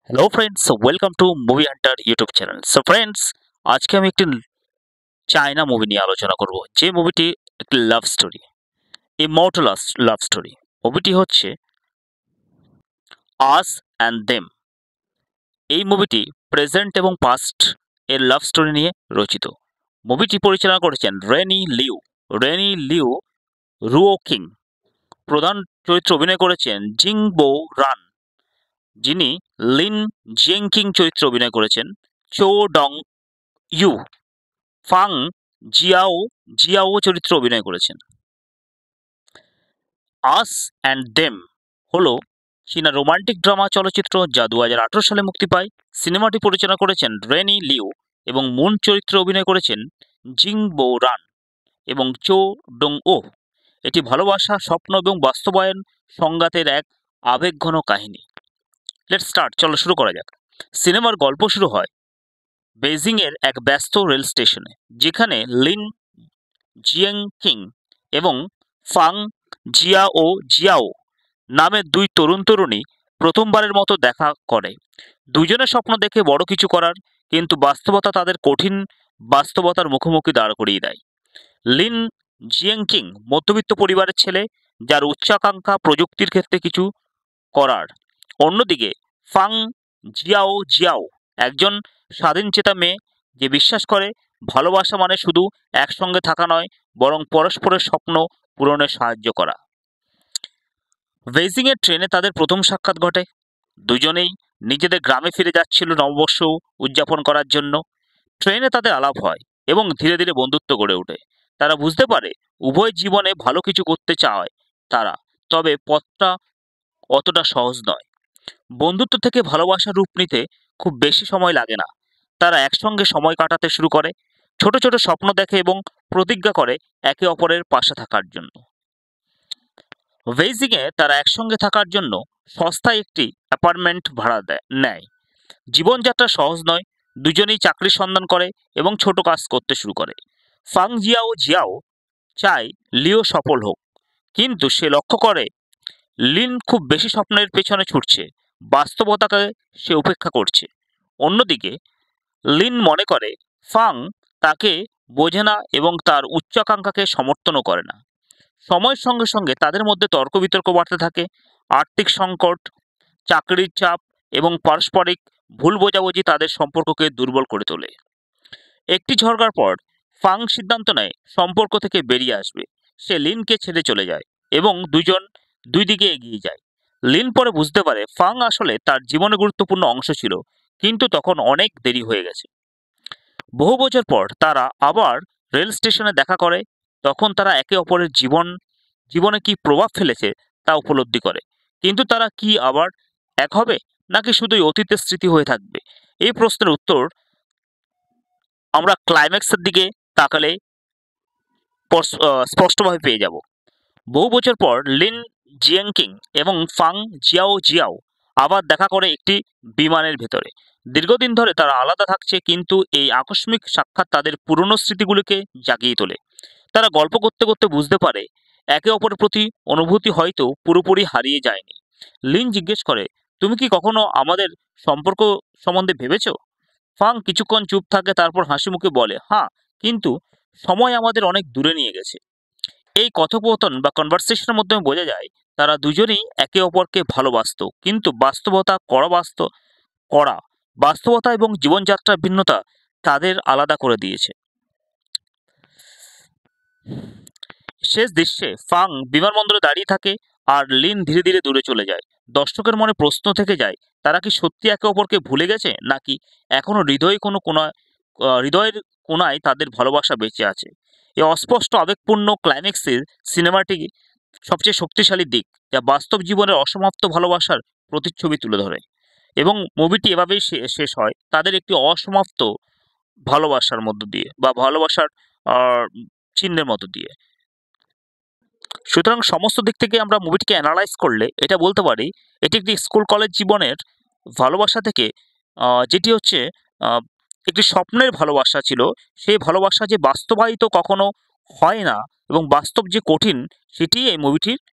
Hello friends, welcome to movie Hunter YouTube channel. So friends, আজকে আমি একটি China movie নিয়ে আলোচনা করব, যে মুভিটি একটি love story, immortal love story. মুভিটি হচ্ছে আস অ্যান্ড দেম। এই মুভিটি প্রেজেন্ট এবং পাস্ট এর লাভ স্টোরি নিয়ে রচিত। মুভিটি পরিচালনা করেছেন রেনি লিউ রুও কিং। প্রধান চরিত্রে অভিনয় করেছেন জিংবো রান, যিনি লিন জিয়েংকিং চরিত্রে অভিনয় করেছেন চো Dong you. Phang Xiao Xiao চরিত্রে অভিনয় করেছেন। আস অ্যান্ড দেম হলো চীনা রোমান্টিক ড্রামা চলচ্চিত্র, যা 2018 সালে মুক্তি পায়। সিনেমাটি পরিচালনা করেছেন রেনি লিউ এবং মুন চরিত্রে অভিনয় করেছেন জিংবো রান এবং চো ডং ও। এটি ভালোবাসা, স্বপ্ন এবং বাস্তবায়ন সংঘাতের এক আবেগঘন কাহিনী। লেটস স্টার্ট, চলো শুরু করা যাক। সিনেমার গল্প শুরু হয় বেইজিংয়ের এক ব্যস্ত রেল স্টেশনে, যেখানে লিন জিয়েংকিং এবং ফাং জিয়াও নামের দুই তরুণী প্রথমবারের মতো দেখা করে। দুজনের স্বপ্ন দেখে বড় কিছু করার, কিন্তু বাস্তবতা তাদের কঠিন বাস্তবতার মুখোমুখি দাঁড় করিয়ে দেয়। লিন জিয়েংকিং মধ্যবিত্ত পরিবারের ছেলে, যার উচ্চাকাঙ্ক্ষা প্রযুক্তির ক্ষেত্রে কিছু করার। অন্যদিকে ফাং জিয়াও একজন স্বাধীনচেতা মেয়ে, যে বিশ্বাস করে ভালোবাসা মানে শুধু একসঙ্গে থাকা নয়, বরং পরস্পরের স্বপ্ন পূরণে সাহায্য করা। বেইজিংয়ের ট্রেনে তাদের প্রথম সাক্ষাৎ ঘটে। দুজনেই নিজেদের গ্রামে ফিরে যাচ্ছিল নববর্ষ উদযাপন করার জন্য। ট্রেনে তাদের আলাপ হয় এবং ধীরে ধীরে বন্ধুত্ব গড়ে ওঠে। তারা বুঝতে পারে উভয় জীবনে ভালো কিছু করতে চায় তারা, তবে পথটা অতটা সহজ নয়। বন্ধুত্ব থেকে ভালোবাসার রূপ নিতে খুব বেশি সময় লাগে না। তারা একসঙ্গে সময় কাটাতে শুরু করে, ছোট ছোট স্বপ্ন দেখে এবং প্রতিজ্ঞা করে একে অপরের পাশে থাকার জন্য। বেইজিংয়ে তারা একসঙ্গে থাকার জন্য সস্তায় একটি অ্যাপার্টমেন্ট ভাড়া নেয়। জীবনযাত্রা সহজ নয়, দুজনেই চাকরির সন্ধান করে এবং ছোট কাজ করতে শুরু করে। ফাং জিয়াও চায় লিও সফল হোক, কিন্তু সে লক্ষ্য করে লিন খুব বেশি স্বপ্নের পেছনে ছুটছে, বাস্তবতাকে সে উপেক্ষা করছে। অন্যদিকে লিন মনে করে ফাং তাকে বোঝে না এবং তার উচ্চাকাঙ্ক্ষাকে সমর্থনও করে না। সময়ের সঙ্গে সঙ্গে তাদের মধ্যে তর্ক বিতর্ক বাড়তে থাকে। আর্থিক সংকট, চাকরির চাপ এবং পারস্পরিক ভুল বোঝাবুঝি তাদের সম্পর্ককে দুর্বল করে তোলে। একটি ঝগড়ার পর ফাং সিদ্ধান্ত নেয় সম্পর্ক থেকে বেরিয়ে আসবে। সে লিনকে ছেড়ে চলে যায় এবং দুই দিকে এগিয়ে যায়। লিন পরে বুঝতে পারে ফাং আসলে তার জীবনে গুরুত্বপূর্ণ অংশ ছিল, কিন্তু তখন অনেক দেরি হয়ে গেছে। বহু বছর পর তারা আবার রেল স্টেশনে দেখা করে। তখন তারা একে অপরের জীবনে কি প্রভাব ফেলেছে তা উপলব্ধি করে। কিন্তু তারা কি আবার এক হবে, নাকি শুধুই অতীতের স্মৃতি হয়ে থাকবে? এই প্রশ্নের উত্তর আমরা ক্লাইম্যাক্সের দিকে তাকালে স্পষ্টভাবে পেয়ে যাব। বহু বছর পর লিন জিয়েংকিং এবং ফাং জিয়াও আবার দেখা করে একটি বিমানের ভেতরে। দীর্ঘদিন ধরে তারা আলাদা থাকছে, কিন্তু এই আকস্মিক সাক্ষাৎ তাদের পুরনো স্মৃতিগুলিকে জাগিয়ে তোলে। তারা গল্প করতে করতে বুঝতে পারে একে অপরের প্রতি অনুভূতি হয়তো পুরোপুরি হারিয়ে যায়নি। লিন জিজ্ঞেস করে, তুমি কি কখনো আমাদের সম্পর্ক সম্বন্ধে ভেবেছো? ফাং কিছুক্ষণ চুপ থাকে, তারপর হাসি মুখে বলে, হ্যাঁ, কিন্তু সময় আমাদের অনেক দূরে নিয়ে গেছে। এই কথোপকথন বা কনভারসেশনের মাধ্যমে বোঝা যায় তারা দুজনেই একে অপরকে ভালোবাসতো, কিন্তু করা বাস্তবতা এবং জীবনযাত্রার ভিন্নতা তাদের আলাদা করে দিয়েছে। শেষ দৃশ্যে ফাং বিমানবন্দরে দাঁড়িয়ে থাকে আর লিন ধীরে ধীরে দূরে চলে যায়। দর্শকের মনে প্রশ্ন থেকে যায়, তারা কি সত্যি একে অপরকে ভুলে গেছে, নাকি এখনো হৃদয়ের কোনায় তাদের ভালোবাসা বেঁচে আছে? এই অস্পষ্ট আবেগপূর্ণ ক্লাইম্যাক্সের সিনেমাটি সবচেয়ে শক্তিশালী দিক, যা বাস্তব জীবনের অসমাপ্ত ভালোবাসার প্রতিচ্ছবি তুলে ধরে। এবং মুভিটি এভাবেই শেষ হয়, তাদের একটি অসমাপ্ত ভালোবাসার মধ্য দিয়ে, বা ভালোবাসার আহ, চিহ্নের মধ্য দিয়ে। সুতরাং সমস্ত দিক থেকে আমরা মুভিটিকে অ্যানালাইজ করলে এটা বলতে পারি এটি একটি স্কুল কলেজ জীবনের ভালোবাসা থেকে, যেটি হচ্ছে আহ, একটি স্বপ্নের ভালোবাসা ছিল। সেই ভালোবাসা যে বাস্তবায়িত কখনো হয় না এবং বাস্তব যে কঠিন, সেটি এই মুভিটির